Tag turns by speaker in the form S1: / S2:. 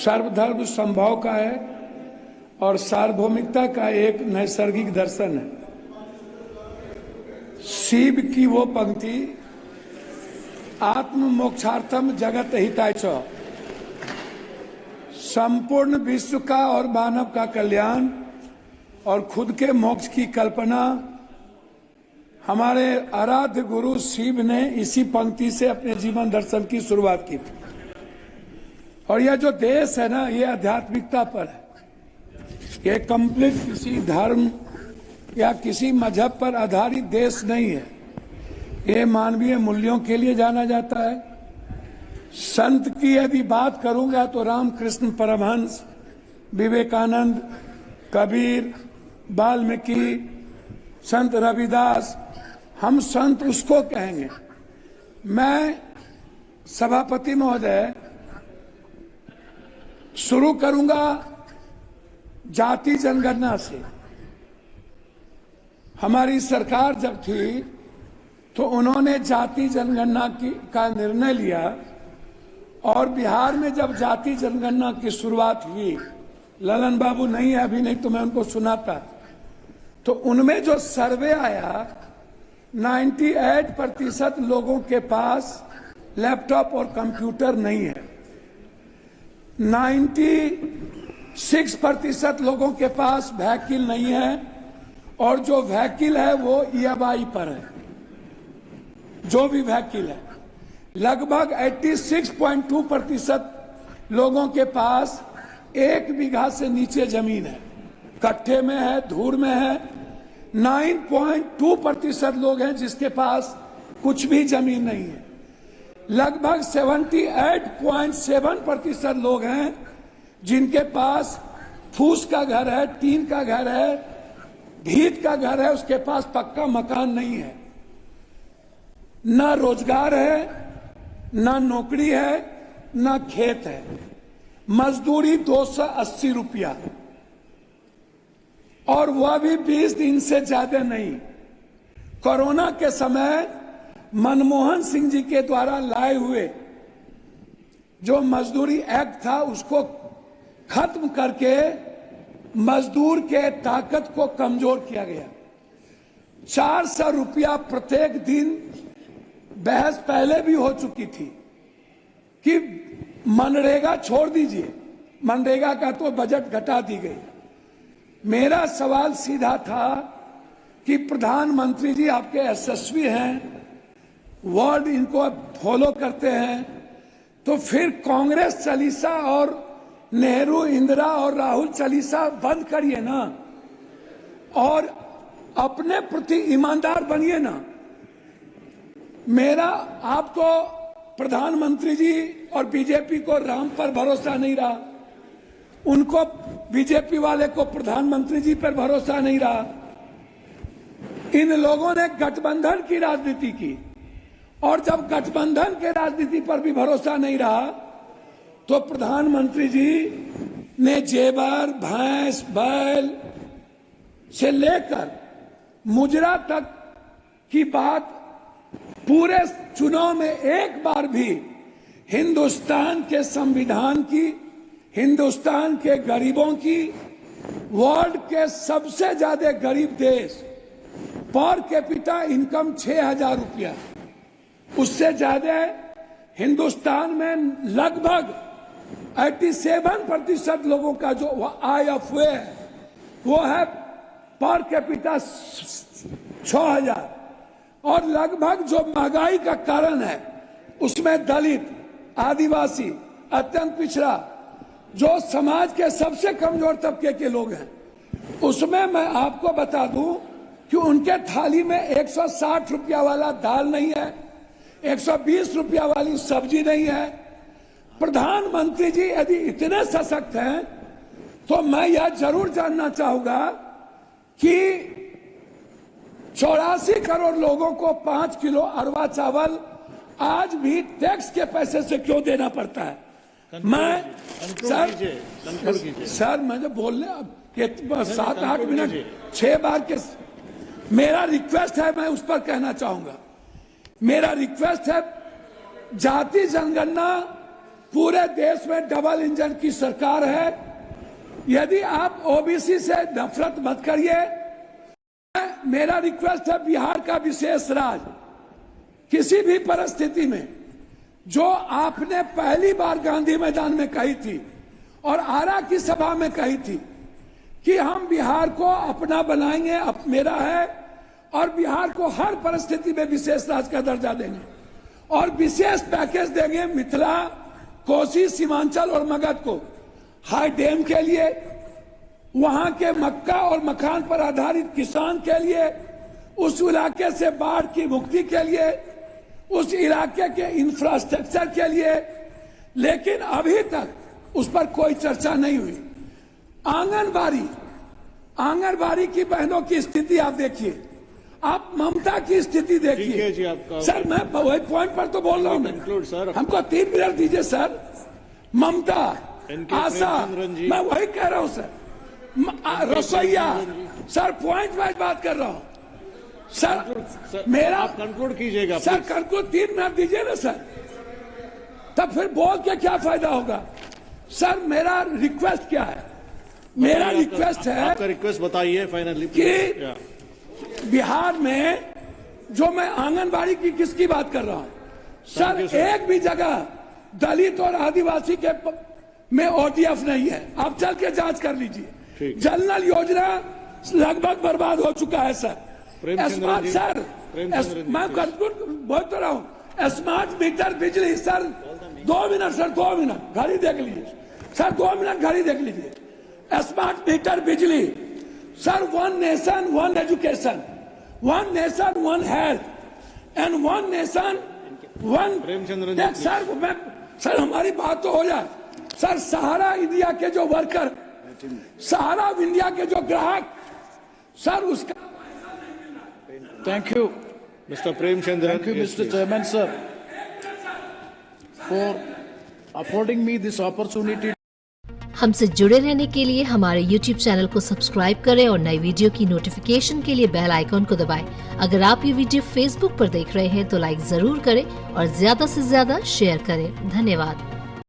S1: सर्वधर्म संभाव का है और सार्वभौमिकता का एक नैसर्गिक दर्शन है। शिव की वो पंक्ति, आत्म मोक्षार्थम जगत हिताय च, संपूर्ण विश्व का और मानव का कल्याण और खुद के मोक्ष की कल्पना हमारे आराध्य गुरु शिव ने इसी पंक्ति से अपने जीवन दर्शन की शुरुआत की थी। और यह जो देश है ना, ये आध्यात्मिकता पर है। ये कंप्लीट किसी धर्म या किसी मजहब पर आधारित देश नहीं है। ये मानवीय मूल्यों के लिए जाना जाता है। संत की यदि बात करूंगा तो रामकृष्ण परमहंस, विवेकानंद, कबीर, वाल्मीकि, संत रविदास, हम संत उसको कहेंगे। मैं सभापति महोदय शुरू करूंगा जाति जनगणना से। हमारी सरकार जब थी तो उन्होंने जाति जनगणना का निर्णय लिया और बिहार में जब जाति जनगणना की शुरुआत हुई, ललन बाबू नहीं है अभी, नहीं तो मैं उनको सुनाता, तो उनमें जो सर्वे आया 98% लोगों के पास लैपटॉप और कंप्यूटर नहीं है। 96% लोगों के पास व्हीकल नहीं है और जो व्हीकल है वो EMI पर है। जो भी व्हीकल है, लगभग 86.2% लोगों के पास 1 बीघा से नीचे जमीन है, कट्ठे में है, धूर में है। 9.2% लोग हैं जिसके पास कुछ भी जमीन नहीं है। लगभग 78.7% लोग हैं जिनके पास फूस का घर है, टीन का घर है, भीत का घर है, उसके पास पक्का मकान नहीं है। ना रोजगार है, ना नौकरी है, ना खेत है। मजदूरी 280 रुपया, और वह भी 20 दिन से ज्यादा नहीं। कोरोना के समय मनमोहन सिंह जी के द्वारा लाए हुए जो मजदूरी एक्ट था उसको खत्म करके मजदूर के ताकत को कमजोर किया गया। 400 रुपया प्रत्येक दिन। बहस पहले भी हो चुकी थी कि मनरेगा छोड़ दीजिए, मनरेगा का तो बजट घटा दी गई। मेरा सवाल सीधा था कि प्रधानमंत्री जी आपके यशस्वी हैं, वर्ड इनको फॉलो करते हैं, तो फिर कांग्रेस चालीसा और नेहरू, इंदिरा और राहुल चालीसा बंद करिए ना और अपने प्रति ईमानदार बनिए ना। मेरा आपको प्रधानमंत्री जी और बीजेपी को राम पर भरोसा नहीं रहा, उनको बीजेपी वाले को प्रधानमंत्री जी पर भरोसा नहीं रहा। इन लोगों ने गठबंधन की राजनीति की और जब गठबंधन के राजनीति पर भी भरोसा नहीं रहा तो प्रधानमंत्री जी ने जेवर, भैंस, बैल से लेकर मुजरा तक की बात पूरे चुनाव में एक बार भी हिंदुस्तान के संविधान की, हिंदुस्तान के गरीबों की, वर्ल्ड के सबसे ज्यादा गरीब देश, पर कैपिटा इनकम 6000 रुपया, उससे ज्यादा हिंदुस्तान में लगभग 87% लोगों का जो IFA है वो है पर कैपिटा 6000। और लगभग जो महंगाई का कारण है उसमें दलित, आदिवासी, अत्यंत पिछड़ा, जो समाज के सबसे कमजोर तबके के लोग हैं, उसमें मैं आपको बता दूं कि उनके थाली में 160 रुपया वाला दाल नहीं है, 120 रुपया वाली सब्जी नहीं है। प्रधानमंत्री जी यदि इतने सशक्त हैं तो मैं यह जरूर जानना चाहूंगा कि 84 करोड़ लोगों को 5 किलो अरवा चावल आज भी टैक्स के पैसे से क्यों देना पड़ता है? मैं सर मैंने बोलने 7-8 मिनट 6 बार के मेरा रिक्वेस्ट है, मैं उस पर कहना चाहूंगा। मेरा रिक्वेस्ट है, जाति जनगणना पूरे देश में डबल इंजन की सरकार है। यदि आप ओबीसी से नफरत मत करिए। मेरा रिक्वेस्ट है, बिहार का विशेष राज किसी भी परिस्थिति में जो आपने पहली बार गांधी मैदान में कही थी और आरा की सभा में कही थी कि हम बिहार को अपना बनाएंगे, अब मेरा है, और बिहार को हर परिस्थिति में विशेष राज्य का दर्जा देंगे और विशेष पैकेज देंगे मिथिला, कोसी, सीमांचल और मगध को हाई डैम के लिए, वहां के मक्का और मखान पर आधारित किसान के लिए, उस इलाके से बाढ़ की मुक्ति के लिए, उस इलाके के इंफ्रास्ट्रक्चर के लिए। लेकिन अभी तक उस पर कोई चर्चा नहीं हुई। आंगनबाड़ी की बहनों की स्थिति आप देखिए, आप ममता की स्थिति देखिए। सर मैं वही पॉइंट पर तो बोल रहा हूँ, हमको 3 मिनट दीजिए सर। ममता, आशा, मैं वही कह रहा हूँ सर। रसोईया, सर पॉइंट वाइज बात कर रहा हूँ सर। मेरा
S2: आप कंक्लूड कीजिएगा
S1: सर। कंक्लूड 3 मिनट दीजिए ना सर, तब फिर बोल के क्या फायदा होगा। सर मेरा रिक्वेस्ट क्या है? मेरा रिक्वेस्ट है,
S2: आपका रिक्वेस्ट बताइए फाइनली
S1: कि बिहार में जो मैं आंगनबाड़ी की किसकी बात कर रहा हूं सर, एक भी जगह दलित और आदिवासी के में ओटीएफ नहीं है। आप चल के जांच कर लीजिए। जल नल योजना लगभग बर्बाद हो चुका है सर। स्मार्ट सर, मैं बोल तो रहा हूं, स्मार्ट मीटर बिजली सर। 2 मिनट सर, 2 मिनट घड़ी देख लीजिए सर, 2 मिनट घड़ी देख लीजिए। स्मार्ट मीटर बिजली sir, 1 nation 1 education, 1 nation 1 health and 1 nation 1 sir हमारी बात तो हो जाए सर। सहारा इंडिया के जो वर्कर, सहारा इंडिया के जो ग्राहक सर, उसका
S3: Thank you,
S2: Mr. Premchandran.
S3: thank you, Mr. Chairman, sir, for affording me this opportunity.
S4: हमसे जुड़े रहने के लिए हमारे YouTube चैनल को सब्सक्राइब करें और नई वीडियो की नोटिफिकेशन के लिए बेल आइकॉन को दबाएं। अगर आप ये वीडियो Facebook पर देख रहे हैं तो लाइक जरूर करें और ज्यादा से ज्यादा शेयर करें। धन्यवाद।